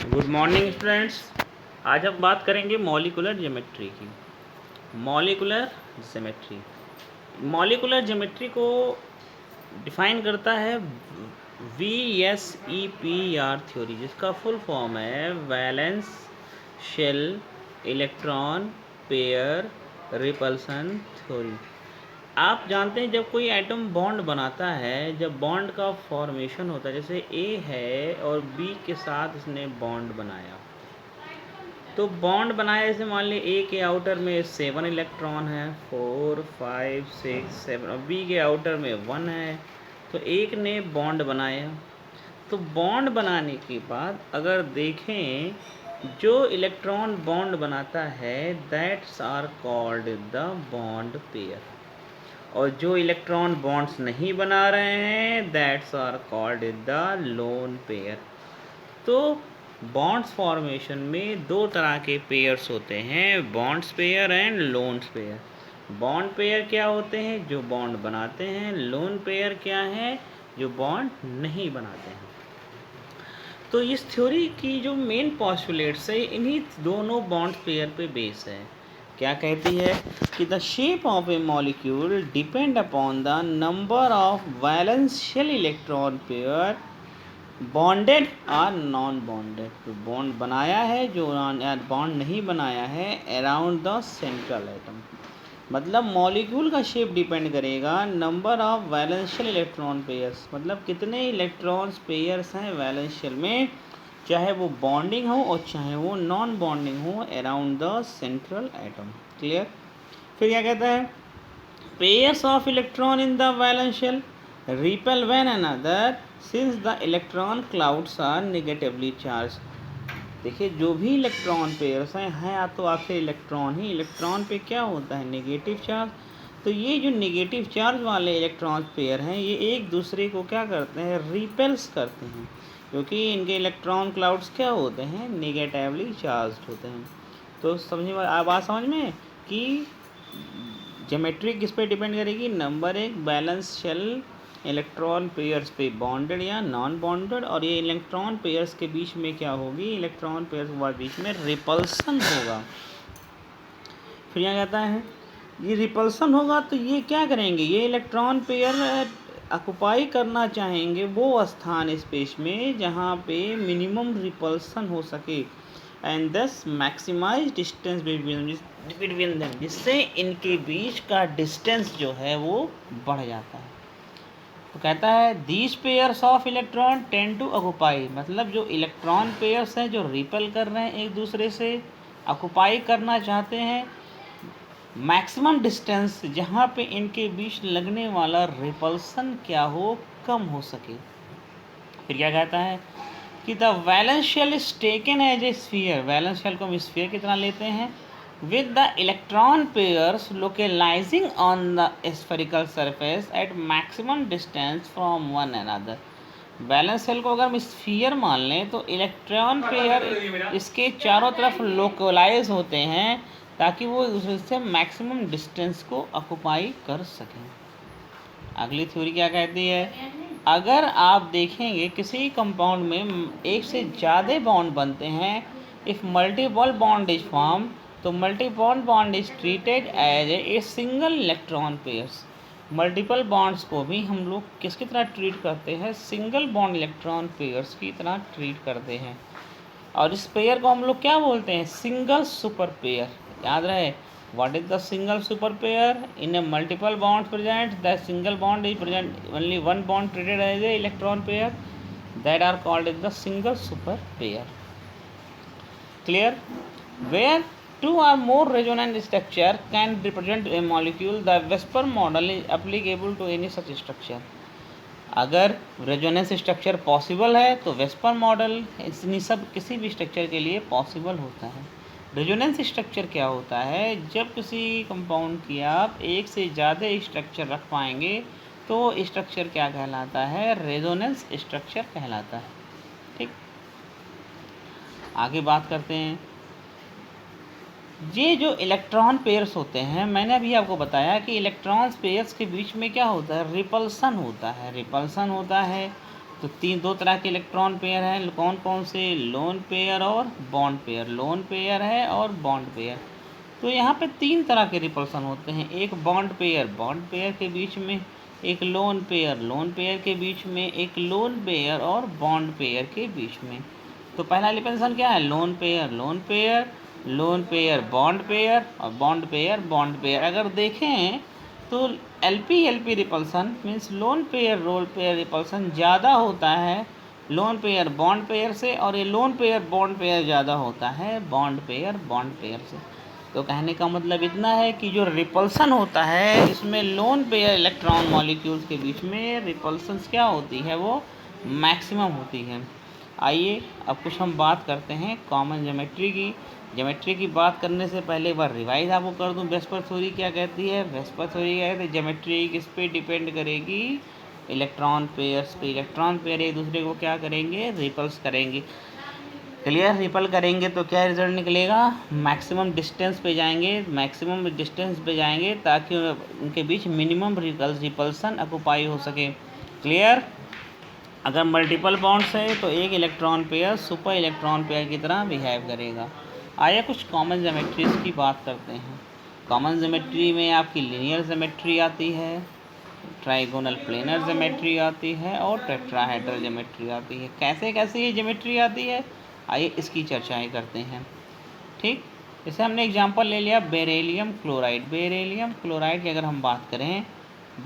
Good morning students. आज हम बात करेंगे मॉलिक्यूलर ज्योमेट्री की। मॉलिक्यूलर ज्योमेट्री को डिफाइन करता है VSEPR थ्योरी, जिसका फुल फॉर्म है valence shell electron pair repulsion theory. आप जानते हैं जब कोई एटम बॉन्ड बनाता है, जब बॉन्ड का फॉर्मेशन होता है, जैसे A है और B के साथ इसने बॉन्ड बनाया, तो बॉन्ड बनाया जैसे मान ली A के आउटर में 7 इलेक्ट्रॉन है, 4 5 6 7, और B के आउटर में 1 है, तो एक ने बॉन्ड बनाया। तो बॉन्ड बनाने के बाद अगर देखें, जो इलेक्ट्रॉन बॉन्ड बनाता है that's are called the bond pair, और जो इलेक्ट्रॉन बॉन्ड्स नहीं बना रहे हैं दैट्स आर कॉल्ड द लोन पेयर। तो बॉन्ड्स फॉर्मेशन में दो तरह के पेयर्स होते हैं, bonds pair and lones pair. Bond pair क्या होते हैं? जो बॉन्ड बनाते हैं। लोन पेयर क्या है? जो बॉन्ड नहीं बनाते हैं। तो इस थ्योरी की जो मेन पॉस्टुलेट्स है, इन्हीं दोनों बॉन्ड पेयर पे बेस है। क्या कहती है कि the shape of A molecule depend upon the number of वैलेंशियल electron pair bonded और नॉन बॉन्डेड। तो बॉन्ड बनाया है, जो बॉन्ड नहीं बनाया है अराउंड द सेंट्रल एटम। मतलब मॉलिक्यूल का शेप डिपेंड करेगा नंबर ऑफ वैलेंशियल इलेक्ट्रॉन पेयर्स, मतलब कितने इलेक्ट्रॉन्स पेयर्स हैं वैलेंशियल में, चाहे वो बॉन्डिंग हो और चाहे वो नॉन बॉन्डिंग हो, around the central atom. Clear? फिर क्या कहता है? Pairs of electron in the valence shell repel when another since the electron clouds are negatively charge. देखिए, जो भी इलेक्ट्रॉन पेयर्स हैं या तो आखिर इलेक्ट्रॉन ही, इलेक्ट्रॉन पे क्या होता है? Negative charge. तो ये जो नेगेटिव चार्ज वाले इलेक्ट्रॉन पेयर हैं, ये एक दूसरे को क्या करते हैं? रिपेल्स करते हैं, क्योंकि इनके इलेक्ट्रॉन क्लाउड्स क्या होते हैं? नेगेटिवली चार्ज होते हैं। तो समझिए, बात समझ में कि ज्योमेट्री किस पे डिपेंड करेगी? नंबर एक, बैलेंस शेल इलेक्ट्रॉन पेयर्स पे बॉन्डेड या नॉन बॉन्डेड, और ये इलेक्ट्रॉन पेयर्स के बीच में क्या होगी? इलेक्ट्रॉन पेयर्स के बीच में रिपल्सन होगा। फिर क्या कहता है? ये रिपल्सन होगा तो ये क्या करेंगे? ये इलेक्ट्रॉन पेयर ऑक्युपाई करना चाहेंगे वो स्थान स्पेस में जहाँ पे मिनिमम रिपल्सन हो सके, एंड दस मैक्सिमाइज डिस्टेंस बिटवीन देम, जिससे इनके बीच का डिस्टेंस जो है वो बढ़ जाता है। तो कहता है these pairs of electron tend to occupy, मतलब जो इलेक्ट्रॉन पेयर्स हैं जो रिपेल कर रहे हैं एक दूसरे से, ऑक्युपाई करना चाहते हैं मैक्सिमम डिस्टेंस, जहाँ पे इनके बीच लगने वाला रिपल्सन क्या हो? कम हो सके। फिर क्या कहता है कि the valence shell is taken as a sphere, valence shell को हम स्फीयर की तरह लेते हैं, with the electron pairs localizing on the spherical surface at maximum distance from one another। Valence shell को अगर हम स्फीयर मान लें तो इलेक्ट्रॉन पेयर इसके चारों तरफ लोकलाइज होते हैं ताकि वो एक दूसरे से मैक्सिमम डिस्टेंस को ऑक्युपाई कर सकें। अगली थ्योरी क्या कहती है? अगर आप देखेंगे किसी कंपाउंड में एक से ज़्यादा बॉन्ड बनते हैं, if multiple bond is form, तो multiple bond is treated as a single electron pairs. Multiple bonds को भी हम लोग किसकी तरह ट्रीट करते हैं? सिंगल बॉन्ड इलेक्ट्रॉन पेयर्स की तरह ट्रीट करते हैं। और इस पेयर को हम लोग क्या बोलते हैं? Single super pair. याद रहे, what is the single super pair? In a multiple bonds present, the single bond is present only one bond treated as a electron pair, that are called as the single super pair। Clear? Where two or more resonant structure can represent a molecule, the Vesper model is applicable to any such structure। अगर resonance structure possible है तो VSEPR model इन सब किसी भी structure के लिए possible होता है। रेजोनेंस स्ट्रक्चर क्या होता है? जब किसी कंपाउंड की आप एक से ज़्यादा स्ट्रक्चर रख पाएंगे तो स्ट्रक्चर क्या कहलाता है? रेजोनेंस स्ट्रक्चर कहलाता है। ठीक, आगे बात करते हैं। ये जो इलेक्ट्रॉन पेयर्स होते हैं, मैंने अभी आपको बताया कि इलेक्ट्रॉन पेयर्स के बीच में क्या होता है? रिपल्सन होता है। रिपल्सन होता है तो दो तरह के इलेक्ट्रॉन पेयर हैं, कौन कौन से? लोन पेयर और बॉन्ड पेयर। लोन पेयर है और बॉन्ड पेयर। तो यहाँ पे 3 तरह के रिपल्सन होते हैं, एक बॉन्ड पेयर के बीच में, एक लोन पेयर के बीच में, एक लोन पेयर और बॉन्ड पेयर के बीच में। तो पहला रिपल्सन क्या है? लोन पेयर बॉन्ड पेयर और बॉन्ड पेयर। अगर देखें तो LP repulsion means lone pair repulsion ज़्यादा होता है लोन पेयर बॉन्ड पेयर से, और ये लोन पेयर बॉन्ड पेयर ज़्यादा होता है बॉन्ड पेयर से। तो कहने का मतलब इतना है कि जो रिपल्सन होता है इसमें लोन पेयर इलेक्ट्रॉन मॉलिक्यूल्स के बीच में रिपल्सन्स क्या होती है? वो मैक्सिमम होती है। आइए अब कुछ हम बात करते हैं कॉमन ज्योमेट्री की बात करने से पहले एक बार रिवाइज आपको कर दूं। वेस्पर थ्योरी क्या कहती है? वेस्पर थ्योरी कहती है ज्योमेट्री किस पे डिपेंड करेगी? इलेक्ट्रॉन पेयर्स पे। इलेक्ट्रॉन पेयर एक दूसरे को क्या करेंगे? रिपल्स करेंगे। क्लियर? रिपल करेंगे तो क्या रिजल्ट निकलेगा? मैक्सिमम डिस्टेंस पे जाएंगे ताकि उनके बीच मिनिमम रिपल्सन ऑक्युपाई हो सके। क्लियर? अगर मल्टीपल बॉन्ड्स है तो एक electron pair super electron pair की तरह बिहेव करेगा। आइए कुछ कॉमन ज्योमेट्रीज की बात करते हैं। कॉमन ज्योमेट्री में आपकी लीनियर ज्योमेट्री आती है, ट्राइगोनल प्लेनर ज्योमेट्री आती है और टेट्राहेड्रल ज्योमेट्री आती है। कैसे कैसे ये ज्योमेट्री आती है, आइए इसकी चर्चाएं करते हैं। ठीक, जैसे हमने एग्जांपल ले लिया बेरिलियम क्लोराइड की अगर हम बात करें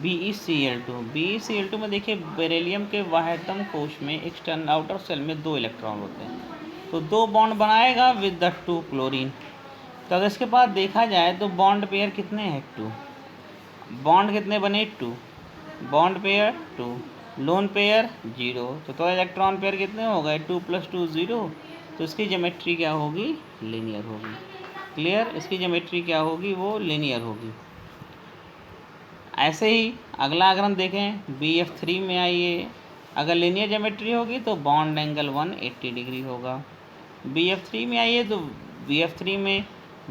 BeCl2 में देखिए बेरिलियम के वाहतम कोश में एक्सटर्नल आउटर शेल में 2 इलेक्ट्रॉन होते हैं, तो 2 बॉन्ड बनाएगा विद द 2 क्लोरीन। तो अगर इसके बाद देखा जाए तो बॉन्ड पेयर कितने हैं? 2। बॉन्ड कितने बने? 2। बॉन्ड पेयर 2, लोन पेयर 0, तो इलेक्ट्रॉन पेयर कितने हो गए? 2 + 2 0। तो इसकी ज्योमेट्री क्या होगी? लीनियर होगी। क्लियर? इसकी ज्योमेट्री क्या होगी? वो लीनियर होगी। ऐसे ही अगला अगर हम देखें BF3 में आइए, अगर लीनियर ज्योमेट्री होगी तो बॉन्ड एंगल 180 डिग्री होगा। BF3 में आइए तो BF3 में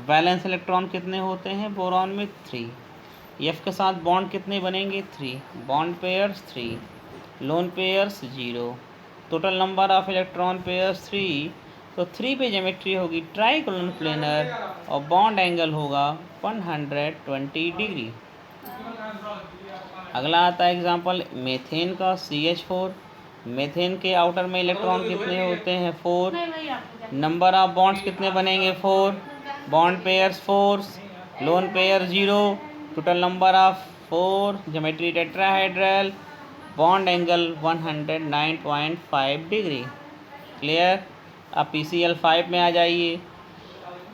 वैलेंस इलेक्ट्रॉन कितने होते हैं? बोरॉन में 3। F के साथ बॉन्ड कितने बनेंगे? 3। Bond pairs 3, lone pairs 0, total number of electron pairs 3। तो 3 पे ज्योमेट्री होगी ट्राइगोनल प्लेनर और बॉन्ड एंगल होगा 120 डिग्री। अगला आता है एग्जांपल मेथेन का CH4। मेथेन के आउटर में इलेक्ट्रॉन कितने होते हैं? 4। नंबर ऑफ बॉन्ड्स कितने बनेंगे? 4। Bond pairs 4, lone pair 0, total number of 4, geometry tetrahedral, bond angle 109.5 degree. Clear? अब PCl5 में आ जाइए।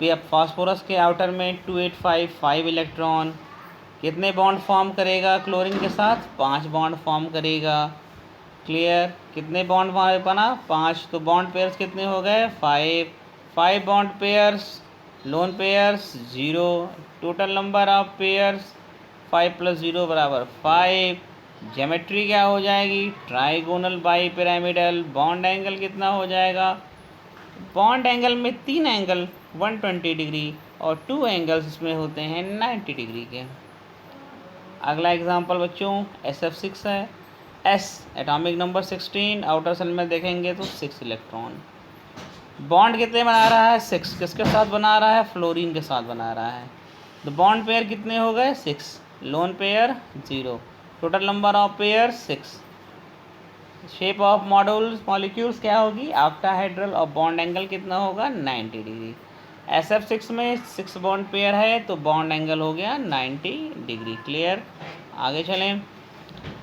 फास्फोरस के आउटर में 2855 इलेक्ट्रॉन, कितने बॉन्ड फॉर्म करेगा? क्लोरीन के साथ 5 बॉन्ड फॉर्म करेगा। क्लियर? कितने बॉन्ड बना? 5। तो बॉन्ड पेयर्स कितने हो गए? 5 bond pairs, lone pairs 0, total number of pairs 5 + 0 = 5। Geometry क्या हो जाएगी? Trigonal bi pyramidal. Bond angle कितना हो जाएगा? बॉन्ड एंगल में 3 एंगल 120 डिग्री और 2 एंगल्स इसमें होते हैं 90 डिग्री के। अगला एग्जांपल बच्चों SF6 है। S atomic number 16, outer shell में देखेंगे तो 6 इलेक्ट्रॉन। बॉन्ड कितने बना रहा है? 6। किसके साथ बना रहा है? फ्लोरीन के साथ बना रहा है। तो बॉन्ड पेयर कितने हो गए? 6, lone pair 0, total number of pair 6। Shape of molecules क्या होगी? ऑक्टाहेड्रल और बॉन्ड एंगल कितना होगा? 90 डिग्री। SF6 में 6 बॉन्ड पेयर है तो बॉन्ड एंगल हो गया 90 डिग्री। क्लियर? आगे चलें।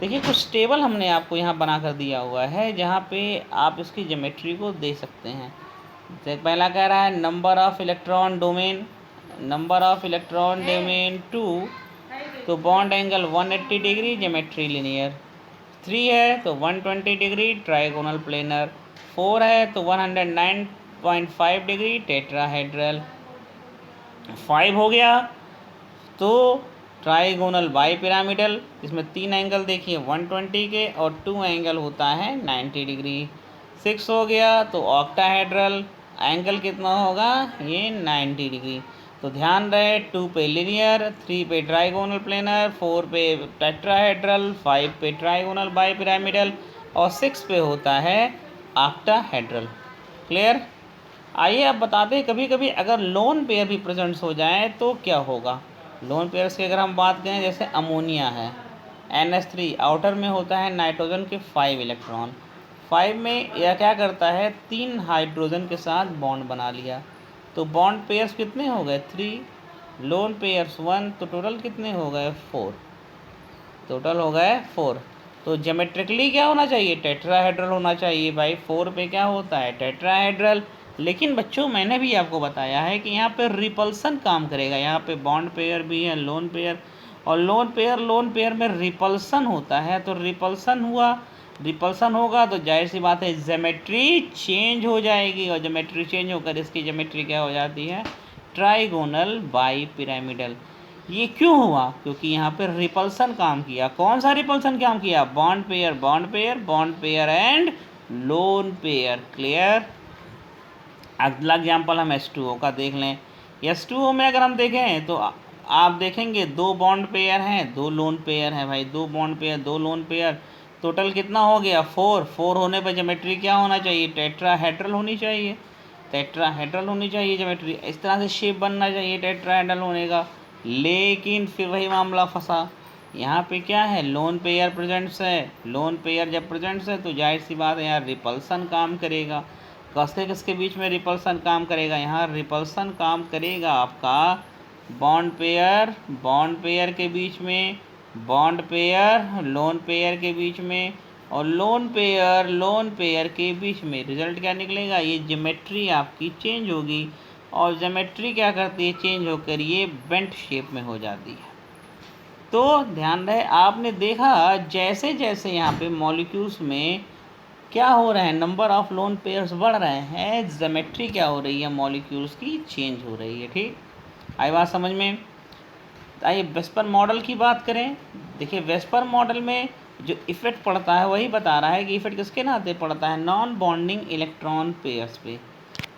देखिए कुछ टेबल हमने आपको यहाँ बना कर दिया हुआ है जहाँ पे आप इसकी ज्योमेट्री को दे सकते हैं। पहला कह रहा है नंबर ऑफ इलेक्ट्रॉन डोमेन 2, तो bond angle 180 degree, geometry linear. 3 है तो 120 डिग्री, ट्राइगोनल प्लेनर। 4 है तो 109.5 डिग्री, टेट्राहेड्रल। 5 हो गया तो ट्राइगोनल बाई पिरामिडल, इसमें 3 एंगल देखिए 120 के और 2 एंगल होता है 90 डिग्री। 6 हो गया तो ऑक्टाहेड्रल, एंगल कितना होगा? ये 90 डिग्री। तो ध्यान रहे 2 पे लीनियर, 3 पे ट्राइगोनल प्लेनर, 4 पे टेट्राहेड्रल, 5 पे ट्राइगोनल बाई पिरामिडल, और 6 पे होता है ऑक्टाहेड्रल। क्लियर। आइए अब बताते हैं कभी कभी अगर लोन पेयर भी प्रेजेंट्स हो जाए तो क्या होगा। लोन पेयर्स की अगर हम बात करें, जैसे अमोनिया है, NH3 आउटर में होता है नाइट्रोजन के 5 इलेक्ट्रॉन। 5 में यह क्या करता है, 3 हाइड्रोजन के साथ बॉन्ड बना लिया, तो बॉन्ड पेयर्स कितने हो गए 3, लोन पेयर्स 1, तो टोटल कितने हो गए 4, टोटल हो गए 4। तो ज्योमेट्रिकली क्या होना चाहिए, टेट्राहेड्रल होना चाहिए भाई। 4 पे क्या होता है, टेट्राहेड्रल। लेकिन बच्चों मैंने भी आपको बताया है कि यहाँ पे रिपल्सन काम करेगा। यहाँ पे बॉन्ड पेयर भी है, लोन पेयर, और लोन पेयर में रिपल्सन होता है। तो रिपल्सन हुआ, रिपल्सन होगा तो जाहिर सी बात है ज्योमेट्री चेंज हो जाएगी, और ज्योमेट्री चेंज होकर इसकी ज्योमेट्री क्या हो जाती है, ट्राइगोनल बाई पिरामिडल। ये क्यों हुआ, क्योंकि यहाँ पे रिपल्सन काम किया। कौन सा रिपल्सन काम किया, bond pair bond pair bond pair and lone pair. Clear. अगला एग्जाम्पल हम H2O का देख लें। H2O में अगर हम देखें तो आप देखेंगे 2 बॉन्ड पेयर हैं, 2 लोन पेयर हैं भाई, 2 bond pair 2 lone pair, total कितना हो गया 4। 4 होने पर ज्योमेट्री क्या होना चाहिए, टेट्राहेड्रल होनी चाहिए, टेट्राहेड्रल होनी चाहिए ज्योमेट्री। इस तरह से शेप बनना चाहिए टेट्राहेड्रल होने का। लेकिन फिर वही मामला फंसा, यहाँ पे क्या है, लोन पेयर प्रेजेंट्स है। लोन पेयर जब प्रेजेंट्स है तो जाहिर सी बात है यार रिपल्सन काम करेगा। किसके किसके बीच में रिपल्सन काम करेगा, यहाँ रिपल्सन काम करेगा आपका बॉन्ड पेयर के बीच में, बॉन्ड पेयर लोन पेयर के बीच में, और लोन पेयर के बीच में। रिजल्ट क्या निकलेगा, ये ज्योमेट्री आपकी चेंज होगी, और ज्योमेट्री क्या करती है, चेंज होकर ये बेंट शेप में हो जाती है। तो ध्यान रहे, आपने देखा जैसे जैसे यहाँ पे मॉलिक्यूल्स में क्या हो रहा है, नंबर ऑफ लोन पेयर्स बढ़ रहे हैं, ज्योमेट्री क्या हो रही है, मॉलिक्यूल्स की चेंज हो रही है। ठीक, आई बात समझ में। आइए वेस्पर मॉडल की बात करें। देखिए वेस्पर मॉडल में जो इफेक्ट पड़ता है वही बता रहा है कि इफेक्ट किसके नाते पड़ता है, नॉन बॉन्डिंग इलेक्ट्रॉन पेयर्स पे।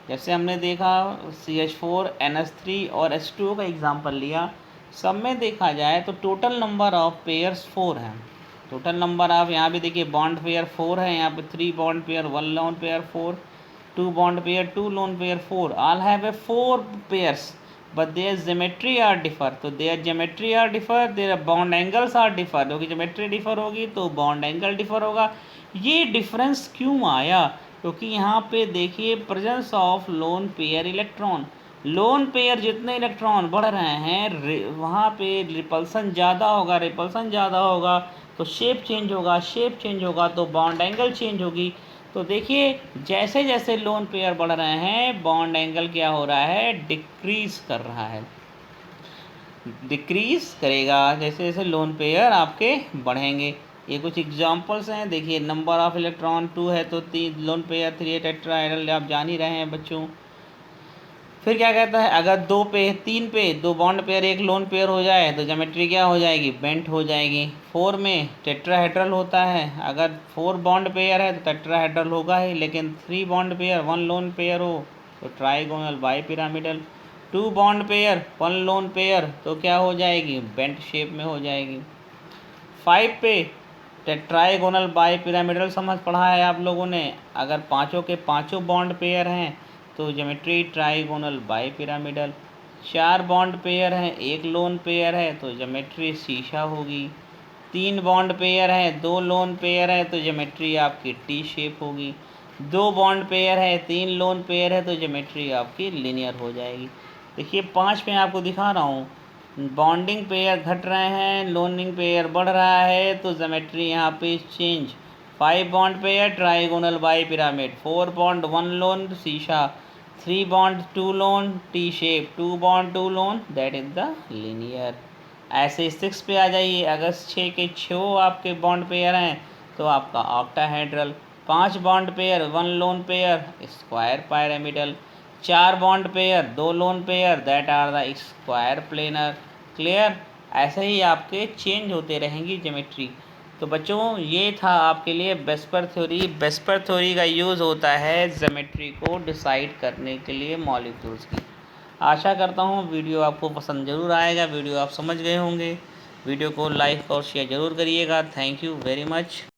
जैसे हमने देखा CH4 NH3 और H2O का एग्जाम्पल लिया, सब में देखा जाए तो टोटल नंबर ऑफ पेयर्स 4 हैं। टोटल नंबर ऑफ, यहाँ भी देखिए बॉन्ड पेयर 4 है, यहाँ पे 3 bond pair 1 lone pair 4, 2 bond pair 2 lone pair 4, all have a 4 pairs but their geometry are differ. तो their geometry are differ, their bond angles are differ, क्योंकि geometry differ होगी तो बॉन्ड एंगल डिफर होगा। ये difference क्यों आया, क्योंकि यहाँ पे देखिए presence of lone pair electron, lone pair जितने इलेक्ट्रॉन बढ़ रहे हैं वहाँ पे रिपल्सन ज़्यादा होगा, रिपल्सन ज़्यादा होगा तो शेप चेंज होगा, शेप चेंज होगा तो बॉन्ड एंगल चेंज होगी। तो देखिए जैसे जैसे लोन पेयर बढ़ रहे हैं बॉन्ड एंगल क्या हो रहा है, डिक्रीज कर रहा है, डिक्रीज करेगा जैसे जैसे लोन पेयर आपके बढ़ेंगे। ये कुछ एग्जांपल्स हैं, देखिए नंबर ऑफ इलेक्ट्रॉन 2 है तो 3 लोन पेयर 3 टेट्राहेड्रल, आप जान ही रहे हैं बच्चों। फिर क्या कहता है, अगर 3 पे 2 बॉन्ड पेयर 1 लोन पेयर हो जाए तो ज्योमेट्री क्या हो जाएगी, बेंट हो जाएगी। 4 में टेट्राहेड्रल होता है, अगर 4 बॉन्ड पेयर है तो टेट्राहेड्रल होगा ही, लेकिन 3 बॉन्ड पेयर 1 लोन पेयर हो तो trigonal bi pyramidal. 2 bond pair 1 lone पेयर तो क्या हो जाएगी, बेंट शेप में हो जाएगी। 5 पे ट्राइगोनल बाई पिरामिडल समझ पढ़ा है आप लोगों ने, अगर पाँचों के पाँचों बॉन्ड पेयर हैं तो geometry trigonal bi pyramidal. 4 bond pair हैं 1 लोन पेयर है तो ज्योमेट्री शीशा होगी। 3 बॉन्ड पेयर है 2 लोन पेयर है तो ज्योमेट्री आपकी टी शेप होगी। 2 बॉन्ड पेयर है 3 लोन पेयर है तो ज्योमेट्री आपकी लिनियर हो जाएगी। देखिए 5 पे आपको दिखा रहा हूँ, बॉन्डिंग पेयर घट रहे हैं, लोनिंग पेयर बढ़ रहा है तो ज्योमेट्री यहाँ पे change. 5 bond pair trigonal by pyramid, 4 bond 1 loan शीशा, 3 bond 2 loan T shape, 2 bond 2 loan that is the linear. ऐसे 6 पे आ जाइए, अगर 6 के 6 आपके बॉन्ड पेयर हैं तो आपका octahedral. 5 bond pair 1 lone pair square pyramidal. 4 bond pair 2 lone pair that are the square planar. Clear. ऐसे ही आपके चेंज होते रहेंगी ज्योमेट्री। तो बच्चों ये था आपके लिए वेस्पर थ्योरी। वेस्पर थ्योरी का यूज़ होता है ज्योमेट्री को डिसाइड करने के लिए मॉलिक्यूल्स की। आशा करता हूँ वीडियो आपको पसंद ज़रूर आएगा, वीडियो आप समझ गए होंगे। वीडियो को लाइक और शेयर ज़रूर करिएगा। Thank you very much.